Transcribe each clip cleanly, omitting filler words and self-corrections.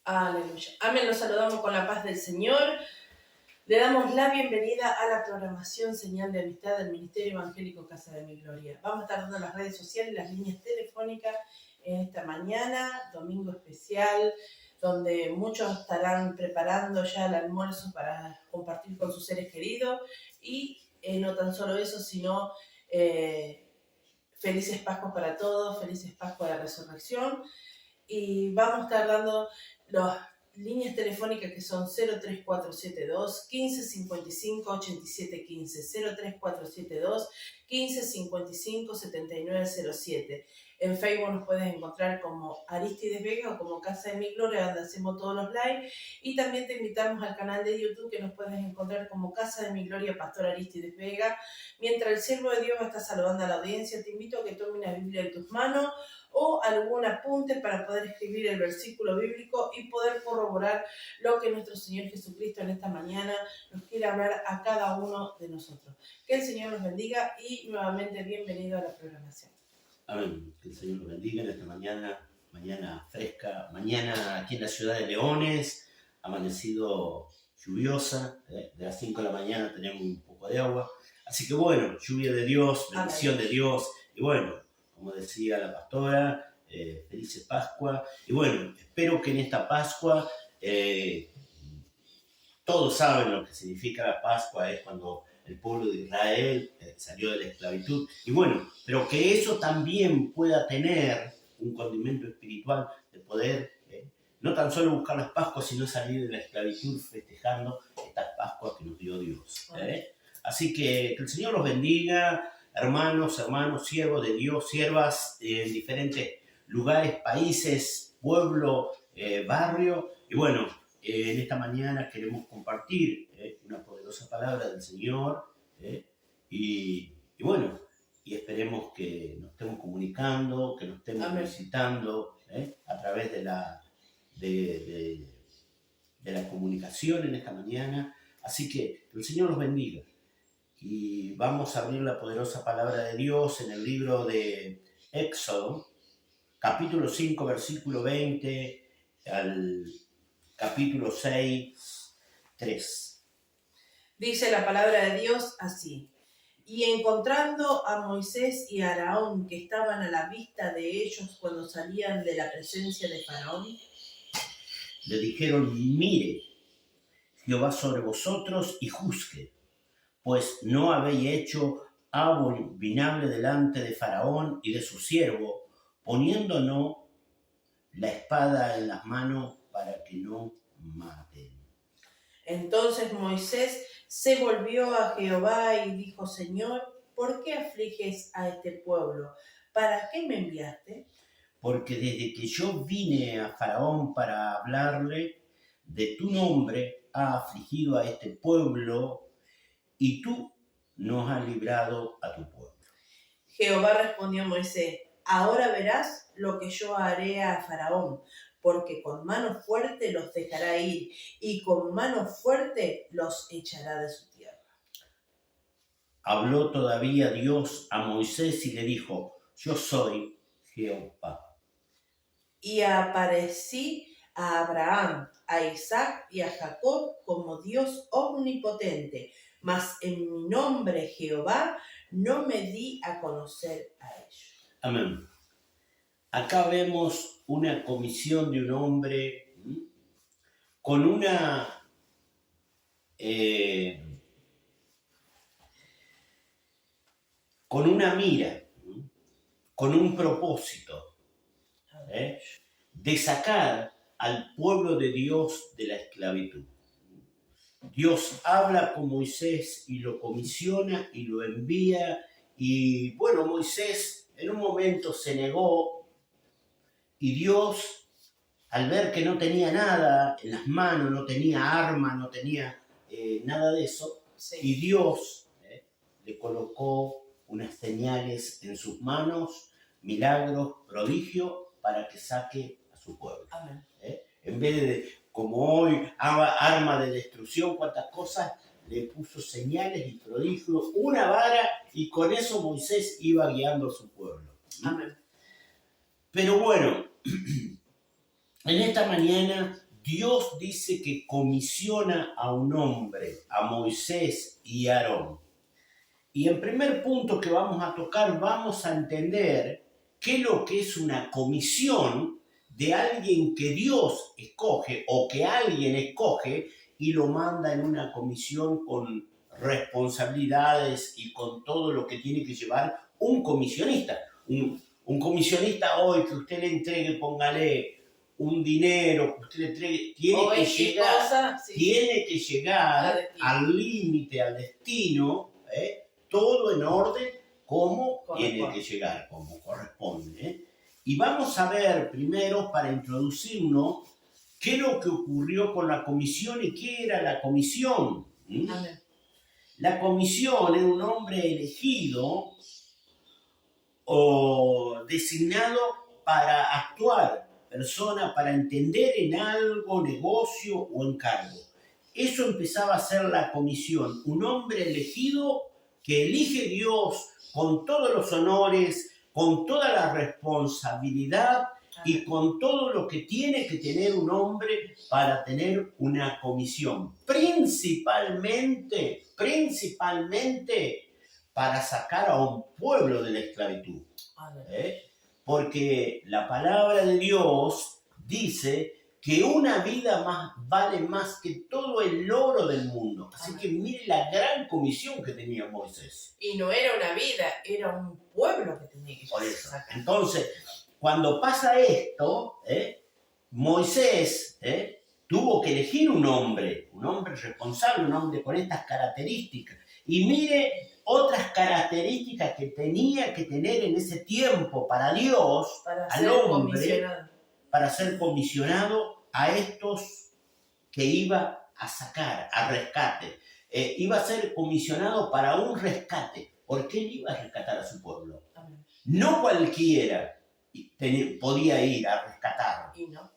Aleluya. Amén. Los saludamos con la paz del Señor. Le damos la bienvenida a la programación Señal de Amistad del Ministerio Evangélico Casa de Mi Gloria. Vamos a estar dando las redes sociales, las líneas telefónicas en esta mañana, domingo especial, donde muchos estarán preparando ya el almuerzo para compartir con sus seres queridos. Y no tan solo eso, sino felices Pascuas para todos, felices Pascuas de la Resurrección. Y vamos a estar dando las líneas telefónicas que son 03472 1555 8715, 03472 1555 7907. En Facebook nos puedes encontrar como Aristides Vega o como Casa de Mi Gloria, donde hacemos todos los live. Y también te invitamos al canal de YouTube, que nos puedes encontrar como Casa de Mi Gloria, Pastor Aristides Vega. Mientras el siervo de Dios está saludando a la audiencia, te invito a que tomes una Biblia en tus manos o algún apunte para poder escribir el versículo bíblico y poder corroborar lo que nuestro Señor Jesucristo en esta mañana nos quiere hablar a cada uno de nosotros. Que el Señor los bendiga y nuevamente bienvenido a la programación. Amén. Que el Señor los bendiga en esta mañana fresca, mañana aquí en la ciudad de Leones, amanecido lluviosa, de las 5 de la mañana tenemos un poco de agua, así que bueno, lluvia de Dios, bendición de Dios, y bueno, como decía la pastora, felices Pascua, y bueno, espero que en esta Pascua, todos saben lo que significa la Pascua, es cuando el pueblo de Israel salió de la esclavitud, y bueno, pero que eso también pueda tener un condimento espiritual de poder, no tan solo buscar las Pascuas, sino salir de la esclavitud festejando estas Pascuas que nos dio Dios. Así que el Señor los bendiga, hermanos, siervos de Dios, siervas en diferentes lugares, países, pueblo, barrio, y bueno, en esta mañana queremos compartir una poderosa palabra del Señor y bueno, y esperemos que nos estemos comunicando, que nos estemos visitando a través de la comunicación en esta mañana. Así que el Señor los bendiga. Y vamos a abrir la poderosa palabra de Dios en el libro de Éxodo, capítulo 5, versículo 20 al capítulo 6, 3. Dice la palabra de Dios así: y encontrando a Moisés y a Aarón, que estaban a la vista de ellos cuando salían de la presencia de Faraón, le dijeron: mire, Jehová sobre vosotros y juzgue, pues no habéis hecho abominable delante de Faraón y de su siervo, poniéndonos la espada en las manos para que no maten. Entonces Moisés se volvió a Jehová y dijo: Señor, ¿por qué afliges a este pueblo? ¿Para qué me enviaste? Porque desde que yo vine a Faraón para hablarle de tu nombre, ha afligido a este pueblo y tú nos has librado a tu pueblo. Jehová respondió a Moisés: ahora verás lo que yo haré a Faraón, porque con mano fuerte los dejará ir y con mano fuerte los echará de su tierra. Habló todavía Dios a Moisés y le dijo: yo soy Jehová. Y aparecí a Abraham, a Isaac y a Jacob como Dios omnipotente, mas en mi nombre Jehová no me di a conocer a ellos. Amén. Acá vemos una comisión de un hombre con una mira, con un propósito de sacar al pueblo de Dios de la esclavitud. Dios habla con Moisés y lo comisiona y lo envía, y bueno, Moisés en un momento se negó y Dios, al ver que no tenía nada en las manos, no tenía arma, no tenía nada de eso, sí. Y Dios le colocó unas señales en sus manos, milagros, prodigios, para que saque a su pueblo. En vez de, como hoy, arma de destrucción, cuantas cosas, le puso señales y prodigios, una vara, y con eso Moisés iba guiando a su pueblo. Amén. Pero bueno, en esta mañana Dios dice que comisiona a un hombre, a Moisés y a Aarón. Y en primer punto que vamos a tocar, vamos a entender qué es lo que es una comisión de alguien que Dios escoge o que alguien escoge y lo manda en una comisión con responsabilidades y con todo lo que tiene que llevar un comisionista. Un comisionista hoy que usted le entregue, póngale un dinero, que usted le entregue, tiene que llegar al límite, al destino, todo en orden como tiene que llegar, como corresponde. Y vamos a ver primero, para introducirnos, qué es lo que ocurrió con la comisión y qué era la comisión. Amén. La comisión era un hombre elegido o designado para actuar, persona para entender en algo, negocio o encargo. Eso empezaba a ser la comisión, un hombre elegido que elige Dios con todos los honores, con toda la responsabilidad y con todo lo que tiene que tener un hombre para tener una comisión. Principalmente para sacar a un pueblo de la esclavitud. Porque la palabra de Dios dice que una vida más vale más que todo el oro del mundo. Así que mire la gran comisión que tenía Moisés. Y no era una vida, era un pueblo que tenía que sacar. Entonces, cuando pasa esto, Moisés tuvo que elegir un hombre responsable, un hombre con estas características. Y mire otras características que tenía que tener en ese tiempo para Dios, al hombre, para ser comisionado a estos que iba a sacar, a rescate. Iba a ser comisionado para un rescate, porque él iba a rescatar a su pueblo. Amén. No cualquiera podía ir a rescatarlo. Y no.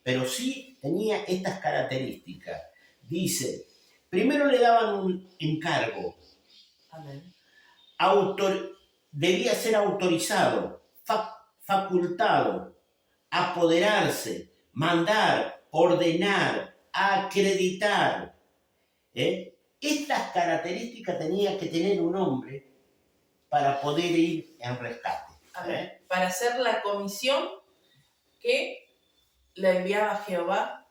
Pero sí tenía estas características. Dice, primero le daban un encargo. Amén. Debía ser autorizado, facultado, apoderarse, mandar, ordenar, acreditar. Estas características tenía que tener un hombre para poder ir en rescate. Para hacer la comisión que le enviaba Jehová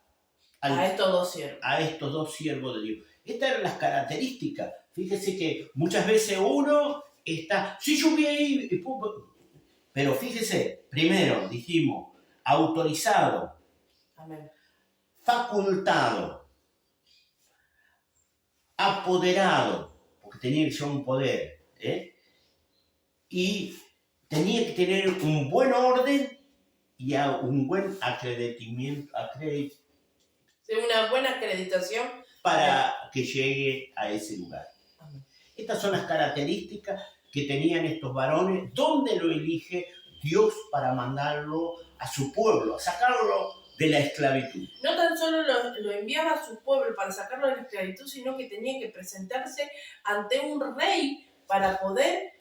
a estos dos siervos. A estos dos siervos de Dios. Estas eran las características. Fíjese que muchas veces uno está, sí, yo voy a ir, pero fíjese, primero dijimos, autorizado, amén, facultado, apoderado, porque tenía que ser un poder, y tenía que tener un buen orden y un buen acreditamiento, una buena acreditación para que llegue a ese lugar. Amén. Estas son las características que tenían estos varones, donde lo elige Dios para mandarlo a su pueblo, a sacarlo de la esclavitud. No tan solo lo enviaba a su pueblo para sacarlo de la esclavitud, sino que tenía que presentarse ante un rey para poder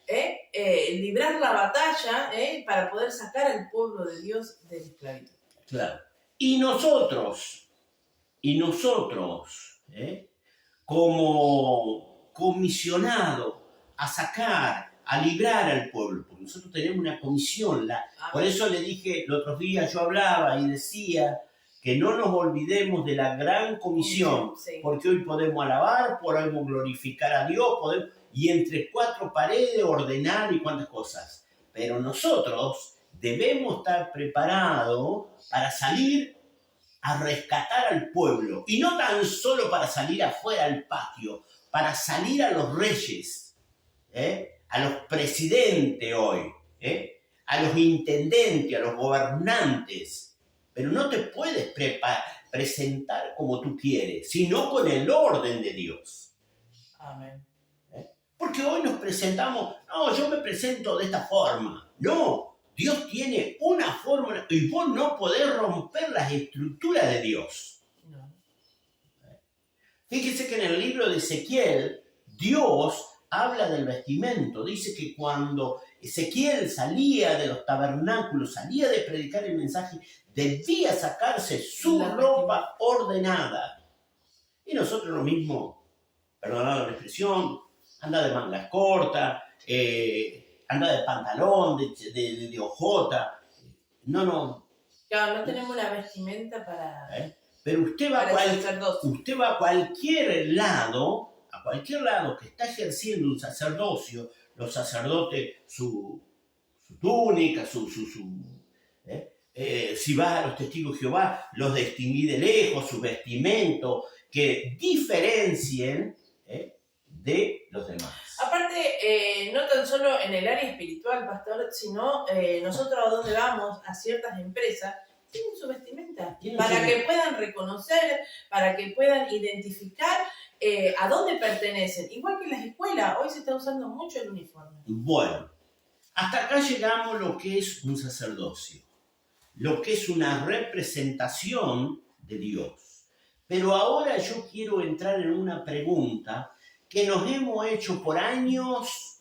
librar la batalla, para poder sacar al pueblo de Dios de la esclavitud. Claro. Y nosotros, como comisionados a sacar, a librar al pueblo, porque nosotros tenemos una comisión. Por eso le dije, el otro día yo hablaba y decía que no nos olvidemos de la gran comisión, sí. Porque hoy podemos alabar, podemos glorificar a Dios, y entre cuatro paredes ordenar y cuantas cosas. Pero nosotros debemos estar preparados para salir a rescatar al pueblo, y no tan solo para salir afuera al patio, para salir a los reyes, a los presidentes hoy, a los intendentes, a los gobernantes. Pero no te puedes presentar como tú quieres, sino con el orden de Dios. Amén. Porque hoy nos presentamos, no, yo me presento de esta forma. No, Dios tiene una forma y vos no podés romper las estructuras de Dios. No. Fíjese que en el libro de Ezequiel, Dios habla del vestimento. Dice que cuando Ezequiel salía de los tabernáculos, salía de predicar el mensaje, debía sacarse su ropa ordenada. Y nosotros lo mismo, perdonad la expresión, anda de mangas cortas, anda de pantalón, de hojota. No. Claro, no tenemos una vestimenta para... Pero usted va a cualquier lado que está ejerciendo un sacerdocio, los sacerdotes, su túnica, si vas a los testigos de Jehová, los distinguí de lejos, su vestimento, que diferencien de los demás. Aparte, no tan solo en el área espiritual, pastor, sino nosotros a donde vamos, a ciertas empresas, tienen su vestimenta, para que puedan reconocer, para que puedan identificar a dónde pertenecen. Igual que en las escuelas, hoy se está usando mucho el uniforme. Bueno, hasta acá llegamos lo que es un sacerdocio, lo que es una representación de Dios. Pero ahora yo quiero entrar en una pregunta que nos hemos hecho por años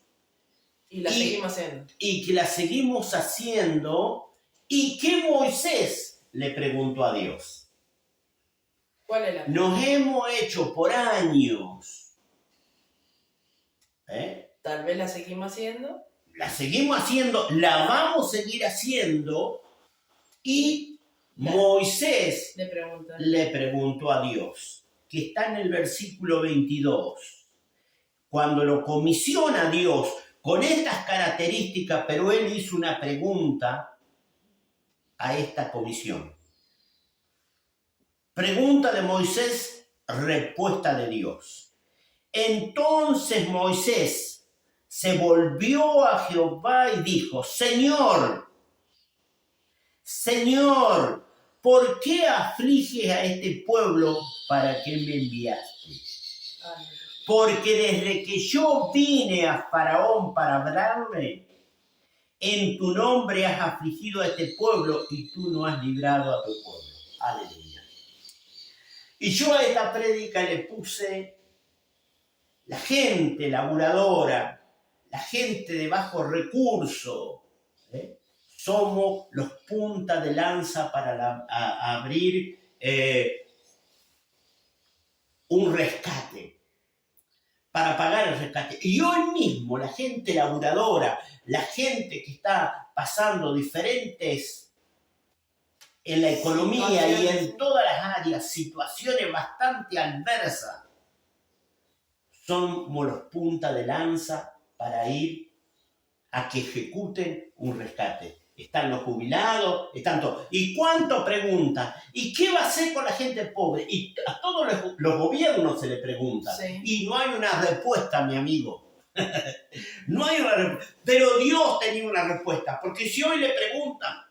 y seguimos haciendo. Y que la seguimos haciendo. ¿Y qué Moisés le preguntó a Dios? ¿Cuál es la pregunta? Nos hemos hecho por años. Tal vez la seguimos haciendo. La seguimos haciendo, la vamos a seguir haciendo. Y Moisés le preguntó a Dios, que está en el versículo 22. Cuando lo comisiona Dios con estas características, pero él hizo una pregunta a esta comisión. Pregunta de Moisés, respuesta de Dios. Entonces Moisés se volvió a Jehová y dijo, Señor, ¿por qué afliges a este pueblo? ¿Para qué me enviaste? Porque desde que yo vine a Faraón para hablarle, en tu nombre has afligido a este pueblo y tú no has librado a tu pueblo. Aleluya. Y yo a esta prédica le puse la gente laburadora, la gente de bajo recurso. Somos los puntas de lanza para abrir un rescate, para pagar el rescate. Y hoy mismo la gente laburadora, la gente que está pasando diferentes en la economía y en todas las áreas, situaciones bastante adversas, somos los puntas de lanza para ir a que ejecuten un rescate. Están los jubilados, están todos. ¿Y cuánto preguntan? ¿Y qué va a hacer con la gente pobre? Y a todos los gobiernos se le pregunta. Sí. Y no hay una respuesta, mi amigo. No hay una respuesta. Pero Dios tenía una respuesta. Porque si hoy le preguntan,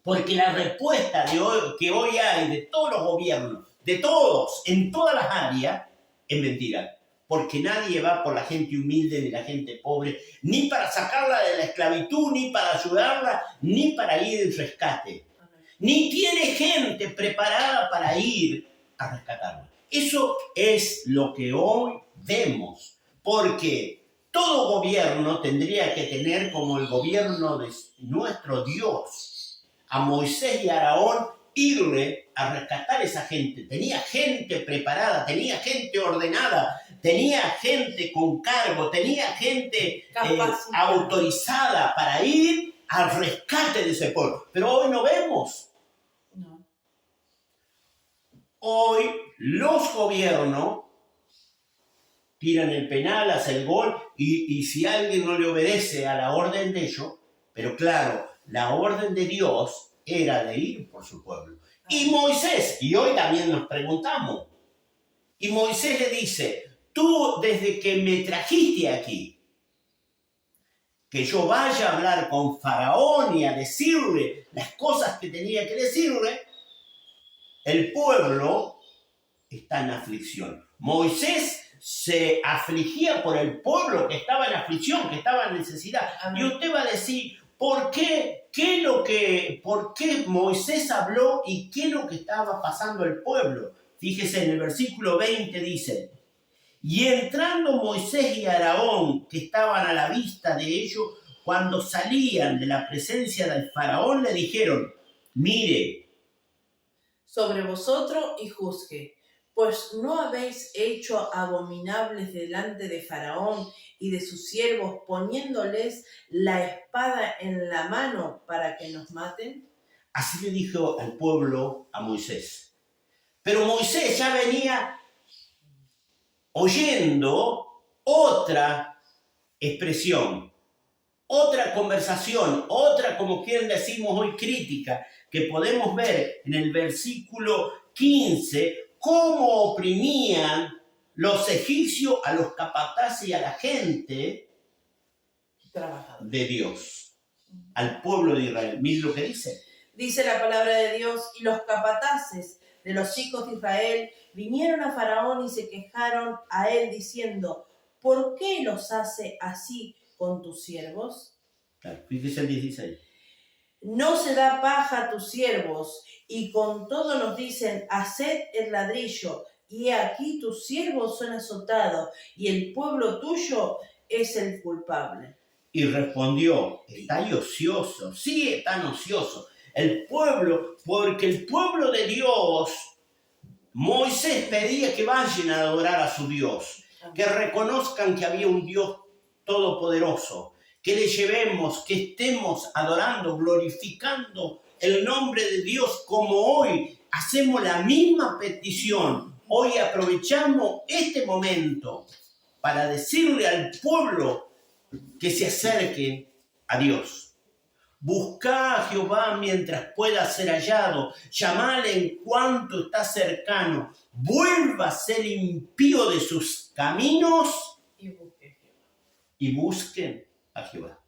porque la respuesta de hoy, que hoy hay de todos los gobiernos, de todos, en todas las áreas, es mentira. Porque nadie va por la gente humilde ni la gente pobre, ni para sacarla de la esclavitud, ni para ayudarla, ni para ir en rescate. Ni tiene gente preparada para ir a rescatarla. Eso es lo que hoy vemos, porque todo gobierno tendría que tener como el gobierno de nuestro Dios, a Moisés y a Aarón, irle a rescatar a esa gente. Tenía gente preparada, tenía gente ordenada, tenía gente con cargo, tenía gente autorizada para ir al rescate de ese pueblo. Pero hoy no vemos. No. Hoy los gobiernos tiran el penal, hacen el gol y si alguien no le obedece a la orden de ellos, pero claro, la orden de Dios era de ir por su pueblo. Y Moisés, y hoy también nos preguntamos, y Moisés le dice, tú desde que me trajiste aquí, que yo vaya a hablar con Faraón y a decirle las cosas que tenía que decirle, el pueblo está en aflicción. Moisés se afligía por el pueblo que estaba en aflicción, que estaba en necesidad. Amén. Y usted va a decir, ¿por qué Moisés habló y qué es lo que estaba pasando el pueblo? Fíjese, en el versículo 20 dice, Y entrando Moisés y Aarón, que estaban a la vista de ellos, cuando salían de la presencia del faraón, le dijeron, mire, sobre vosotros y juzgue, pues no habéis hecho abominables delante de Faraón y de sus siervos, poniéndoles la espada en la mano para que nos maten. así le dijo al pueblo a Moisés. Pero Moisés ya venía oyendo otra expresión, otra conversación, otra, como quien decimos hoy, crítica, que podemos ver en el versículo 15, cómo oprimían los egipcios a los capataces y a la gente de Dios, al pueblo de Israel. Miren lo que dice. Dice la palabra de Dios, y los capataces de los hijos de Israel vinieron a Faraón y se quejaron a él diciendo, ¿por qué los hace así con tus siervos? Claro, fíjese el 16. No se da paja a tus siervos, y con todo nos dicen, haced el ladrillo, y he aquí tus siervos son azotados, y el pueblo tuyo es el culpable. Y respondió, ¿estáis ociosos? Sí, están ociosos. El pueblo, porque el pueblo de Dios, Moisés pedía que vayan a adorar a su Dios, que reconozcan que había un Dios todopoderoso, que le llevemos, que estemos adorando, glorificando el nombre de Dios, como hoy hacemos la misma petición. Hoy aprovechamos este momento para decirle al pueblo que se acerquen a Dios. Buscá a Jehová mientras pueda ser hallado, llamale en cuanto está cercano, vuelva a ser impío de sus caminos y busquen a Jehová.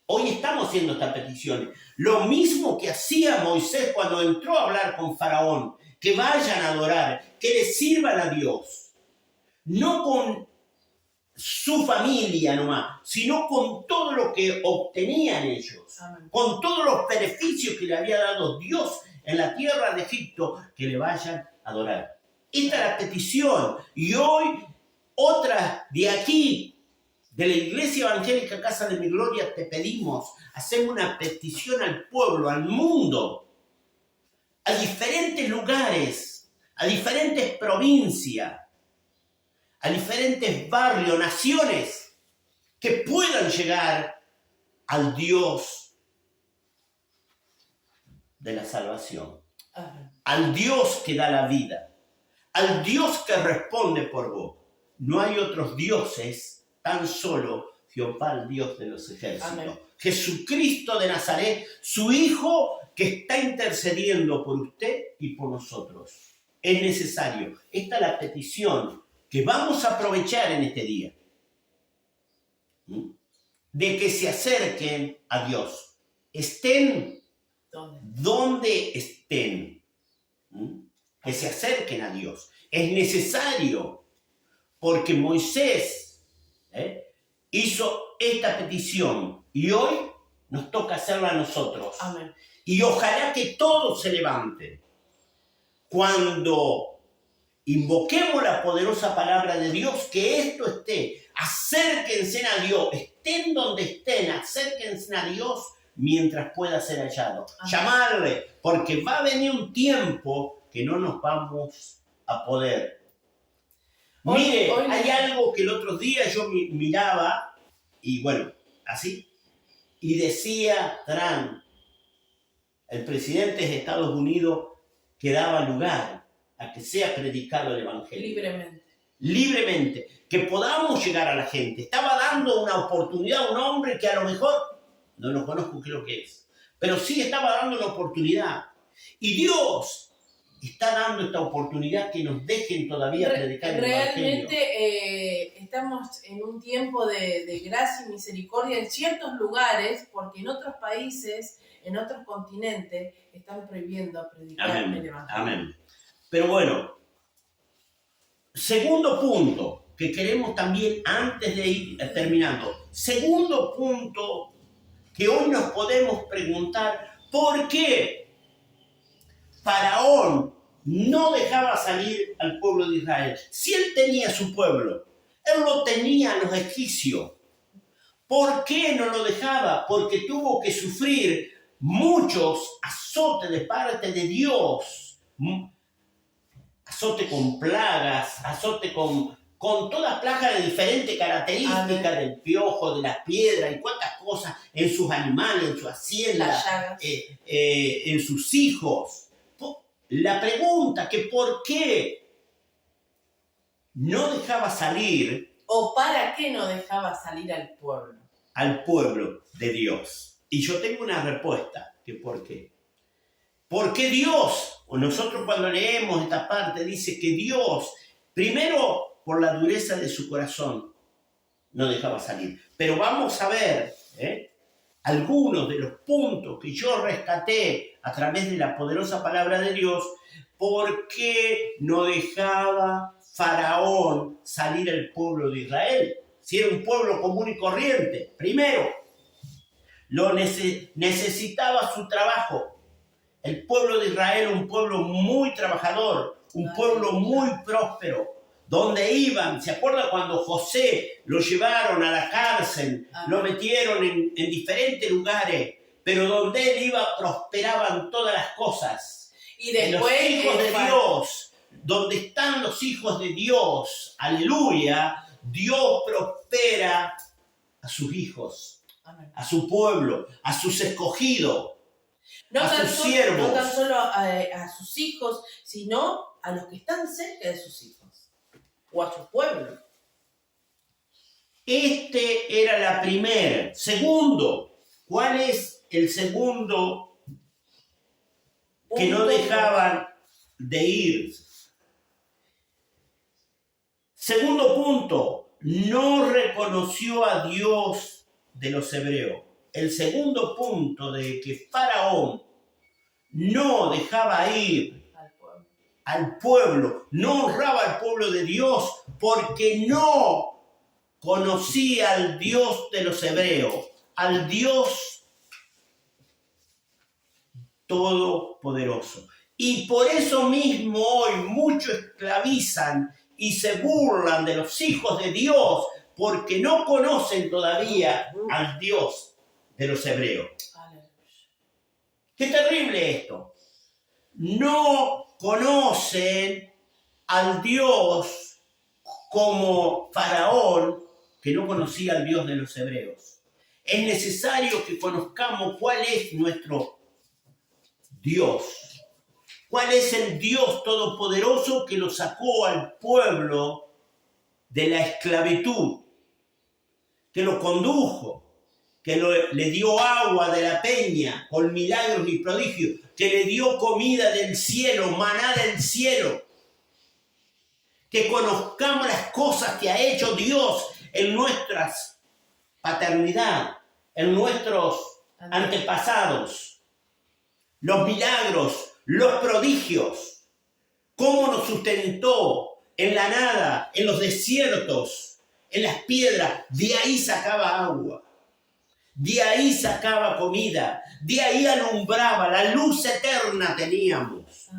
Hoy estamos haciendo estas peticiones. Lo mismo que hacía Moisés cuando entró a hablar con Faraón, que vayan a adorar, que le sirvan a Dios. No con su familia nomás, sino con todo lo que obtenían ellos. Amén. Con todos los beneficios que le había dado Dios en la tierra de Egipto, que le vayan a adorar. Esta es la petición. Y hoy, otra de aquí, de la Iglesia Evangélica Casa de Mi Gloria, te pedimos, hacemos una petición al pueblo, al mundo, a diferentes lugares, a diferentes provincias, a diferentes barrios, naciones, que puedan llegar al Dios de la salvación, al Dios que da la vida, al Dios que responde por vos. No hay otros dioses, tan solo Jehová, el Dios de los ejércitos. Amén. Jesucristo de Nazaret, su Hijo, que está intercediendo por usted y por nosotros. Es necesario. Esta es la petición que vamos a aprovechar en este día, de que se acerquen a Dios, estén donde estén, que se acerquen a Dios. Es necesario, porque Moisés hizo esta petición y hoy nos toca hacerla a nosotros. Amén. Y ojalá que todos se levanten cuando invoquemos la poderosa palabra de Dios, que esto esté. Acérquense a Dios, estén donde estén, acérquense a Dios mientras pueda ser hallado. Ajá. Llamarle, porque va a venir un tiempo que no nos vamos a poder. Mire, hay algo que el otro día yo miraba, y bueno, así, y decía Trump, el presidente de Estados Unidos, que daba lugar a que sea predicado el Evangelio. Libremente. Que podamos llegar a la gente. Estaba dando una oportunidad a un hombre que a lo mejor, no lo conozco qué es lo que es, pero sí estaba dando una oportunidad. Y Dios está dando esta oportunidad que nos dejen todavía predicar el Evangelio. Realmente estamos en un tiempo de gracia y misericordia en ciertos lugares, porque en otros países, en otros continentes, están prohibiendo predicar el Evangelio. Amén. Pero bueno, segundo punto que queremos también, antes de ir terminando, segundo punto que hoy nos podemos preguntar, ¿por qué Faraón no dejaba salir al pueblo de Israel? Si él tenía su pueblo, Él lo tenía a los egipcios. ¿Por qué no lo dejaba? Porque tuvo que sufrir muchos azotes de parte de Dios. Azote con plagas, azote con todas plagas de diferentes características, del piojo, de las piedras y cuántas cosas en sus animales, en su hacienda, en sus hijos. La pregunta que por qué no dejaba salir ¿O para qué no dejaba salir al pueblo? Al pueblo de Dios. Y yo tengo una respuesta, que ¿por qué? Porque Dios, o nosotros cuando leemos esta parte, dice que Dios, primero por la dureza de su corazón, no dejaba salir. Pero vamos a ver algunos de los puntos que yo rescaté a través de la poderosa palabra de Dios, por qué no dejaba Faraón salir al pueblo de Israel. Si era un pueblo común y corriente, primero, necesitaba su trabajo. El pueblo de Israel, un pueblo muy trabajador, un pueblo muy próspero, donde iban, ¿se acuerda cuando José lo llevaron a la cárcel, lo metieron en diferentes lugares, pero donde él iba prosperaban todas las cosas? Y después, los hijos de Dios, donde están los hijos de Dios, aleluya, Dios prospera a sus hijos, a su pueblo, a sus escogidos. A sus siervos. No tan solo a sus hijos, sino a los que están cerca de sus hijos o a su pueblo. Este era la primera. Segundo, ¿cuál es el segundo que no dejaban de ir? Segundo punto, no reconoció a Dios de los hebreos. El segundo punto de que Faraón no dejaba ir al pueblo, no honraba al pueblo de Dios porque no conocía al Dios de los hebreos, al Dios todopoderoso. Y por eso mismo hoy muchos esclavizan y se burlan de los hijos de Dios porque no conocen todavía al Dios de los hebreos. Qué terrible esto. No conocen al Dios como Faraón, que no conocía al Dios de los hebreos. Es necesario que conozcamos cuál es nuestro Dios. ¿Cuál es el Dios todopoderoso que lo sacó al pueblo de la esclavitud? Que lo condujo, que le dio agua de la peña con milagros y prodigios, que le dio comida del cielo, maná del cielo. Que conozcamos las cosas que ha hecho Dios en nuestra paternidad, en nuestros antepasados. Los milagros, los prodigios, cómo nos sustentó en la nada, en los desiertos, en las piedras. De ahí sacaba agua. De ahí sacaba comida, de ahí alumbraba, la luz eterna teníamos.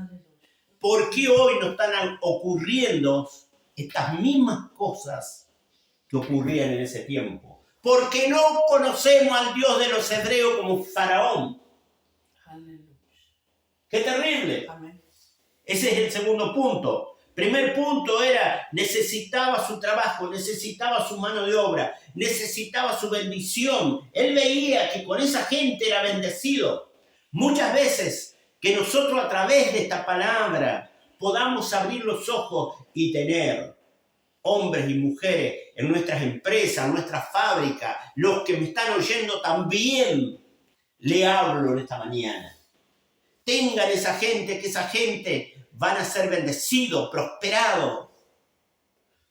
¿Por qué hoy nos están ocurriendo estas mismas cosas que ocurrían en ese tiempo? Porque no conocemos al Dios de los hebreos como Faraón. ¡Qué terrible! Amén. Ese es el segundo punto. Primer punto era, necesitaba su trabajo, necesitaba su mano de obra, necesitaba su bendición. Él veía que con esa gente era bendecido. Muchas veces que nosotros a través de esta palabra podamos abrir los ojos y tener hombres y mujeres en nuestras empresas, en nuestras fábricas, los que me están oyendo también, le hablo en esta mañana. Tengan esa gente, que esa gente van a ser bendecidos, prosperados.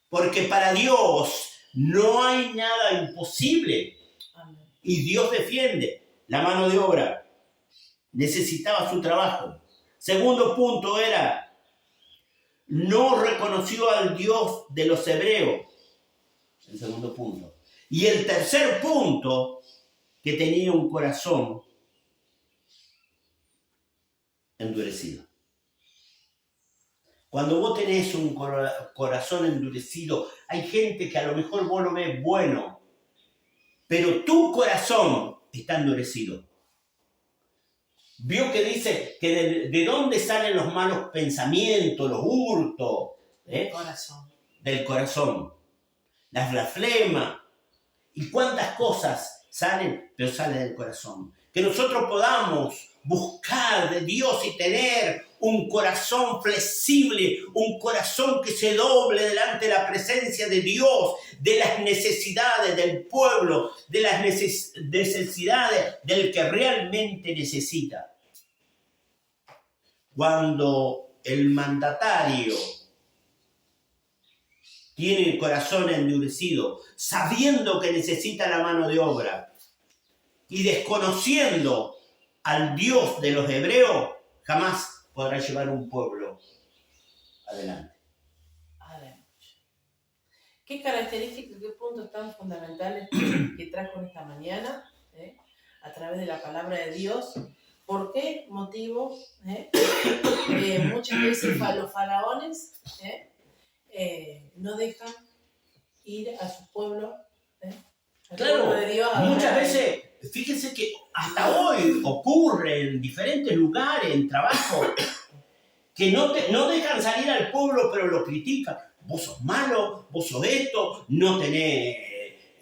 Porque para Dios no hay nada imposible. Amén. Y Dios defiende la mano de obra. Necesitaba su trabajo. Segundo punto era, no reconoció al Dios de los hebreos. El segundo punto. Y el tercer punto, que tenía un corazón endurecido. Cuando vos tenés un corazón endurecido, hay gente que a lo mejor vos lo ves bueno, pero tu corazón está endurecido. Vio que dice que de dónde salen los malos pensamientos, los hurtos, Del corazón. Del corazón, las blasfemas y cuántas cosas salen, pero salen del corazón. Que nosotros podamos buscar de Dios y tener un corazón flexible, un corazón que se doble delante de la presencia de Dios, de las necesidades del pueblo, de las necesidades del que realmente necesita. Cuando el mandatario tiene el corazón endurecido, sabiendo que necesita la mano de obra y desconociendo al Dios de los hebreos, jamás podrá llevar un pueblo adelante. ¿Qué características, qué puntos tan fundamentales que trajo esta mañana a través de la palabra de Dios? ¿Por qué motivo muchas veces los faraones no dejan ir a su pueblo? Claro, pueblo de Dios, muchas veces, fíjense que hasta hoy ocurre en diferentes lugares, en trabajo, que no dejan salir al pueblo, pero lo critican. Vos sos malo, vos sos esto, no tenés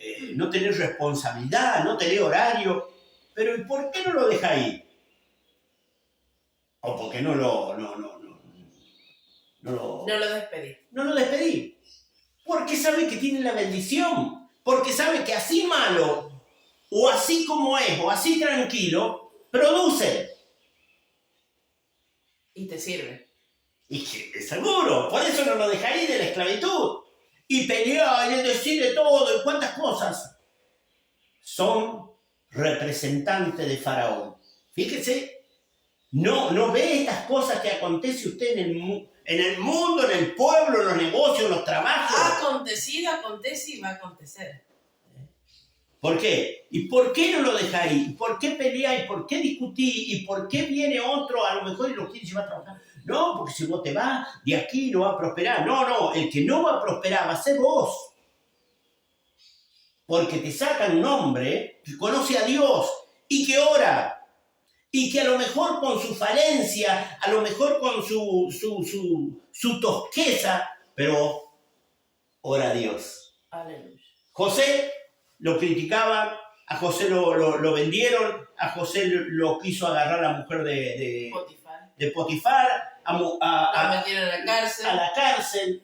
responsabilidad, no tenés horario. Pero ¿y por qué no lo dejáis ir? O porque no lo despedí. No lo despedí. Porque sabe que tiene la bendición. Porque sabe que así malo, o así como es, o así tranquilo, produce. Y te sirve. Y que seguro, por eso no lo dejaría de la esclavitud. Y pelear, y decir de todo, y cuántas cosas. Son representantes de Faraón. Fíjese, no ve estas cosas que acontece usted en el mundo, en el pueblo, en los negocios, en los trabajos. Ha acontecido, acontece y va a acontecer. ¿Por qué? ¿Y por qué no lo dejáis? ¿Y por qué peleáis? ¿Por qué discutís? ¿Y por qué viene otro a lo mejor y lo quiere llevar a trabajar? No, porque si vos te vas de aquí no va a prosperar. No, el que no va a prosperar va a ser vos. Porque te sacan un hombre que conoce a Dios y que ora. Y que a lo mejor con su falencia, a lo mejor con su tosqueza, pero ora a Dios. Aleluya. José lo criticaban, a José lo vendieron, a José lo quiso agarrar la mujer de Potifar, lo metieron a la cárcel.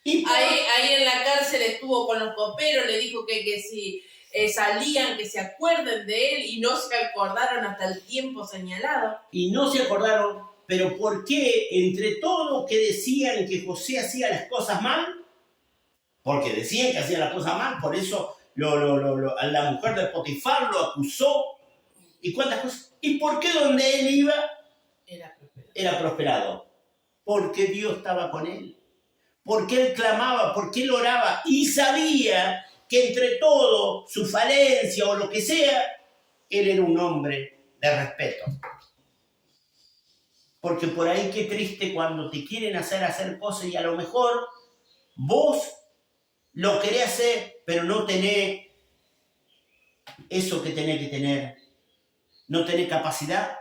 Y ahí en la cárcel estuvo con los coperos, le dijo que si salían, que se acuerden de él, y no se acordaron hasta el tiempo señalado. Y no se acordaron, pero ¿por qué entre todo que decían que José hacía las cosas mal? Porque decían que hacía las cosas mal, por eso la mujer de Potifar lo acusó. ¿Y cuántas cosas? ¿Y por qué donde él iba era prosperado? Porque Dios estaba con él. Porque él clamaba, porque él oraba y sabía que entre todo, su falencia o lo que sea, él era un hombre de respeto. Porque por ahí qué triste cuando te quieren hacer cosas y a lo mejor vos lo querés hacer, pero no tenés eso que tenés que tener. No tenés capacidad,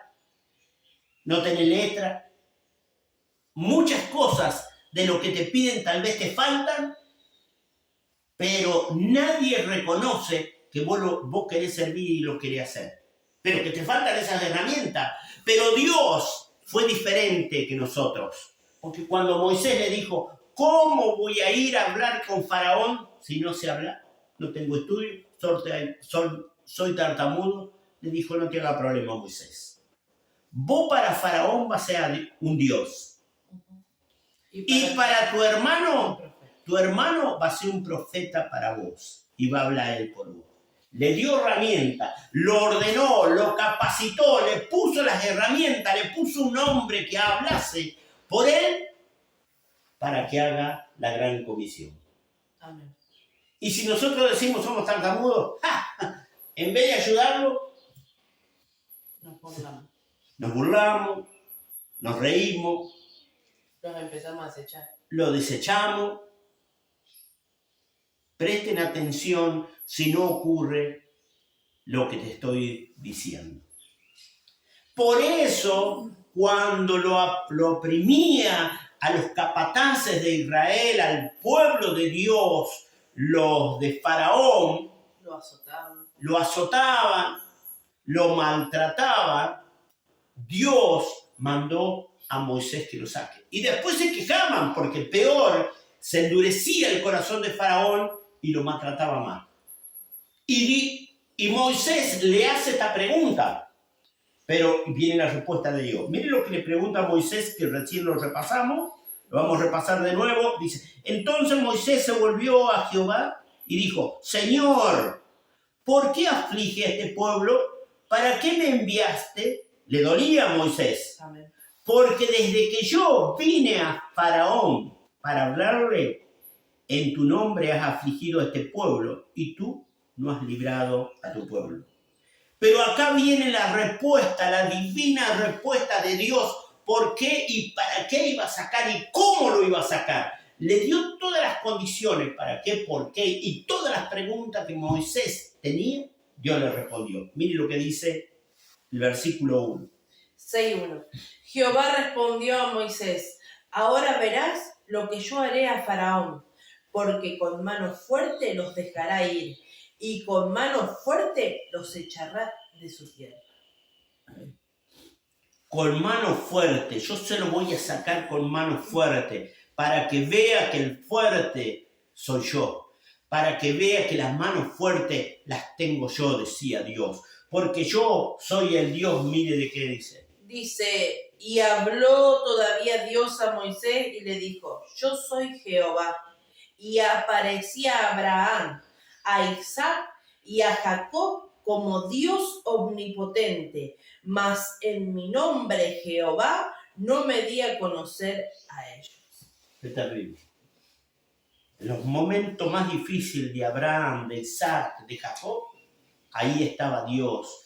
no tenés letra. Muchas cosas de lo que te piden tal vez te faltan, pero nadie reconoce que vos querés servir y lo querés hacer. Pero que te faltan esas herramientas. Pero Dios fue diferente que nosotros. Porque cuando Moisés le dijo, ¿cómo voy a ir a hablar con Faraón si no sé hablar? No tengo estudio, soy tartamudo. Le dijo, no te haga problema, Moisés. Vos para Faraón vas a ser un Dios. Y para tu hermano va a ser un profeta para vos. Y va a hablar él por vos. Le dio herramientas, lo ordenó, lo capacitó, le puso las herramientas, le puso un hombre que hablase por él para que haga la gran comisión. Amén. Y si nosotros decimos somos tartamudos, en vez de ayudarlo, nos burlamos, nos reímos, Los empezamos a acechar. Lo desechamos. Presten atención si no ocurre lo que te estoy diciendo. Por eso, cuando lo oprimía a los capataces de Israel, al pueblo de Dios, los de Faraón, lo azotaban, lo maltrataban, Dios mandó a Moisés que lo saque. Y después se quejaban porque peor, se endurecía el corazón de Faraón y lo maltrataba más. Y Moisés le hace esta pregunta. Pero viene la respuesta de Dios. Miren lo que le pregunta a Moisés, que recién lo repasamos. Lo vamos a repasar de nuevo. Dice, entonces Moisés se volvió a Jehová y dijo, Señor, ¿por qué aflige a este pueblo? ¿Para qué me enviaste? Le dolía a Moisés. Amén. Porque desde que yo vine a Faraón para hablarle, en tu nombre has afligido a este pueblo y tú no has librado a tu pueblo. Pero acá viene la respuesta, la divina respuesta de Dios. ¿Por qué y para qué iba a sacar y cómo lo iba a sacar? Le dio todas las condiciones, para qué, por qué, y todas las preguntas que Moisés tenía, Dios le respondió. Mire lo que dice el versículo 1. 6:1. Jehová respondió a Moisés, ahora verás lo que yo haré a Faraón, porque con mano fuerte los dejará ir, y con mano fuerte los echará de su tierra. Con mano fuerte, yo se lo voy a sacar con mano fuerte, para que vea que el fuerte soy yo, para que vea que las manos fuertes las tengo yo, decía Dios, porque yo soy el Dios. Mire de qué dice. Dice, y habló todavía Dios a Moisés y le dijo, yo soy Jehová, y aparecía a Abraham, a Isaac y a Jacob como Dios omnipotente, mas en mi nombre Jehová no me di a conocer a ellos. Es terrible. En los momentos más difíciles de Abraham, de Isaac, de Jacob, ahí estaba Dios,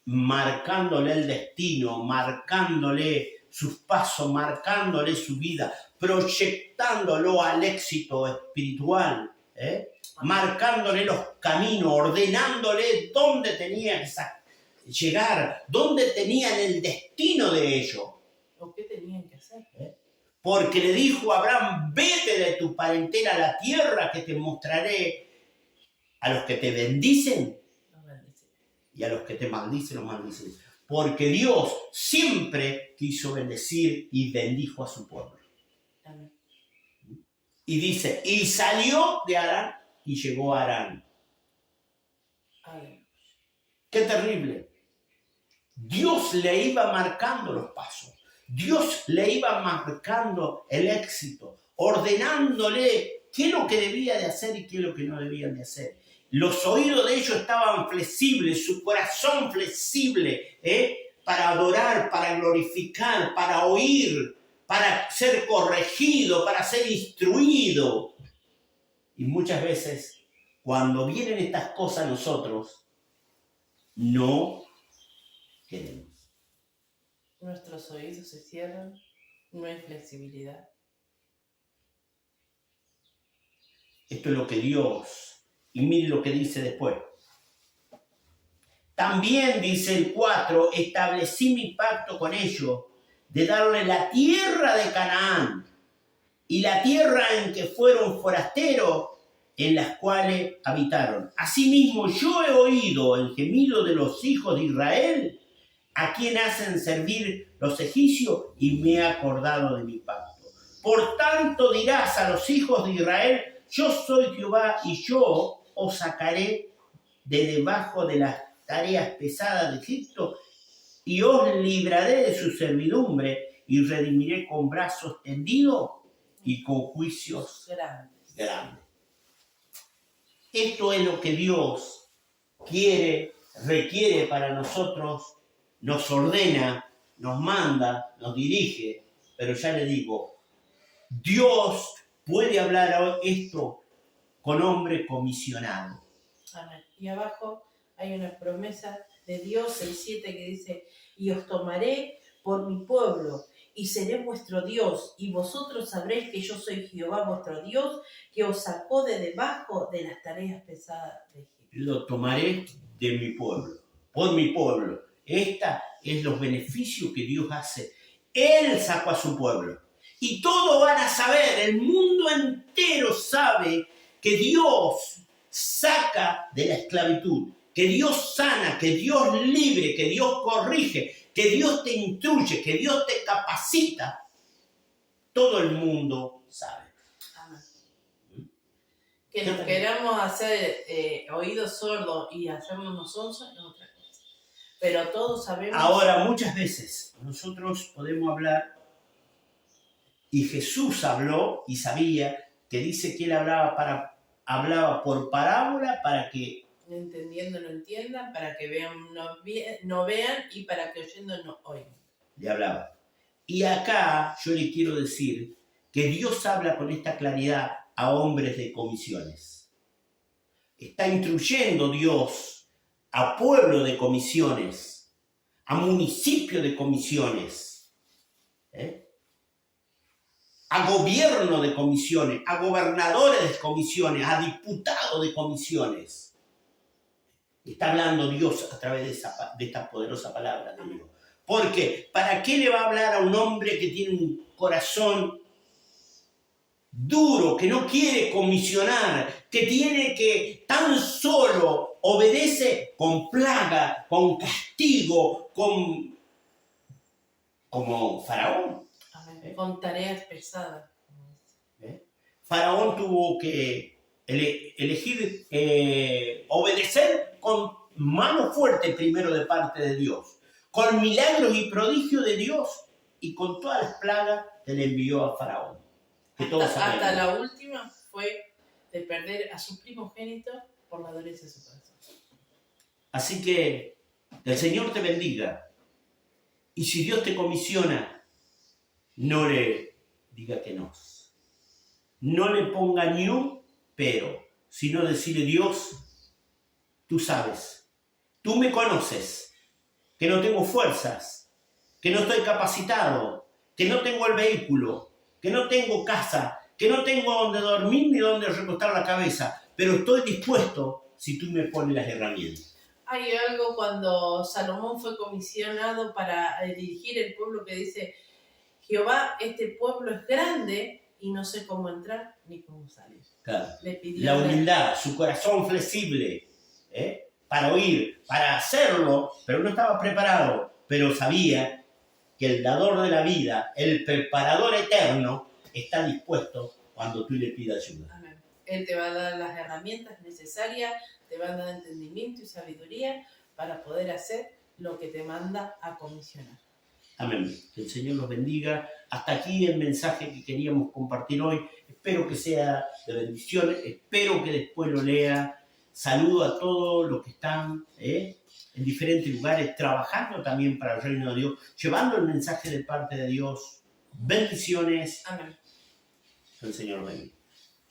marcándole el destino, marcándole sus pasos, marcándole su vida, proyectándolo al éxito espiritual, marcándole los caminos, ordenándole dónde tenía que llegar, dónde tenían el destino de ellos. ¿O qué tenían que hacer? Porque le dijo a Abraham, vete de tu parentela a la tierra que te mostraré. A los que te bendicen y a los que te maldicen, los maldicen. Porque Dios siempre quiso bendecir y bendijo a su pueblo. Amén. Y dice, y salió de Harán y llegó a Harán. Amén. Qué terrible. Dios le iba marcando los pasos. Dios le iba marcando el éxito, ordenándole qué es lo que debía de hacer y qué es lo que no debían de hacer. Los oídos de ellos estaban flexibles, su corazón flexible, para adorar, para glorificar, para oír, para ser corregido, para ser instruido. Y muchas veces, cuando vienen estas cosas a nosotros, no queremos. Nuestros oídos se cierran, no hay flexibilidad. Esto es lo que Dios... Y mire lo que dice después. También, dice el 4, establecí mi pacto con ellos de darle la tierra de Canaán y la tierra en que fueron forasteros, en las cuales habitaron. Asimismo, yo he oído el gemido de los hijos de Israel, a quien hacen servir los egipcios, y me he acordado de mi pacto. Por tanto dirás a los hijos de Israel, yo soy Jehová y yo os sacaré de debajo de las tareas pesadas de Egipto y os libraré de su servidumbre y redimiré con brazos tendidos y con juicios grandes. Esto es lo que Dios quiere, requiere para nosotros, nos ordena, nos manda, nos dirige, pero ya le digo, Dios puede hablar esto con hombre comisionado. Amén. Y abajo hay una promesa de Dios, el 7, que dice, y os tomaré por mi pueblo, y seré vuestro Dios, y vosotros sabréis que yo soy Jehová vuestro Dios, que os sacó de debajo de las tareas pesadas de Egipto. Lo tomaré de mi pueblo, por mi pueblo. Esta es los beneficios que Dios hace. Él sacó a su pueblo. Y todos van a saber, el mundo entero sabe que Dios saca de la esclavitud, que Dios sana, que Dios libre, que Dios corrige, que Dios te instruye, que Dios te capacita. Todo el mundo sabe. Amén. Que nos queramos hacer oídos sordos y hacernos sonsos es otra cosa. Pero todos sabemos... Ahora, muchas veces nosotros podemos hablar, y Jesús habló y sabía que dice que él hablaba por parábola para que entendiendo no entiendan, para que vean no vean y para que oyendo no oigan. Le hablaba. Y acá yo le quiero decir que Dios habla con esta claridad a hombres de comisiones. Está instruyendo Dios a pueblo de comisiones, a municipio de comisiones, a gobierno de comisiones, a gobernadores de comisiones, a diputados de comisiones. Está hablando Dios a través de esta poderosa palabra de Dios. Porque, ¿para qué le va a hablar a un hombre que tiene un corazón duro, que no quiere comisionar, que tiene que tan solo obedece con plaga, con castigo, como Faraón? Con tareas pesadas. Faraón tuvo que elegir obedecer con mano fuerte primero de parte de Dios, con milagros y prodigios de Dios y con todas las plagas que le envió a Faraón. Hasta la última fue de perder a su primogénito por la dureza de su corazón. Así que el Señor te bendiga. Y si Dios te comisiona, no le diga que no. No le ponga ni un pero, sino decirle: Dios, tú sabes, tú me conoces, que no tengo fuerzas, que no estoy capacitado, que no tengo el vehículo, que no tengo casa, que no tengo donde dormir ni donde recostar la cabeza, pero estoy dispuesto si tú me pones las herramientas. Hay algo cuando Salomón fue comisionado para dirigir el pueblo que dice: Jehová, este pueblo es grande y no sé cómo entrar ni cómo salir. Claro. La humildad, su corazón flexible, para oír, para hacerlo, pero no estaba preparado, pero sabía que el dador de la vida, el preparador eterno, está dispuesto cuando tú le pidas ayuda. Amén. Él te va a dar las herramientas necesarias, te va a dar entendimiento y sabiduría para poder hacer lo que te manda a comisionar. Amén. Que el Señor los bendiga. Hasta aquí el mensaje que queríamos compartir hoy. Espero que sea de bendición. Espero que después lo lea. Saludo a todos los que están en diferentes lugares trabajando también para el reino de Dios, llevando el mensaje de parte de Dios. Bendiciones. Amén. Que el Señor los bendiga.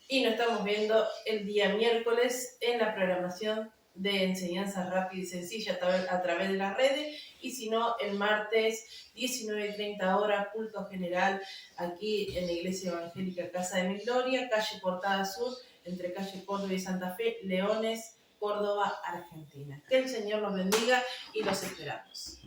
Y nos estamos viendo el día miércoles en la programación de enseñanza rápida y sencilla a través de las redes, y si no, el martes 19:30 horas, culto general aquí en la Iglesia Evangélica Casa de Mi Gloria, calle Portada Sur, entre calle Córdoba y Santa Fe, Leones, Córdoba, Argentina. Que el Señor los bendiga y los esperamos.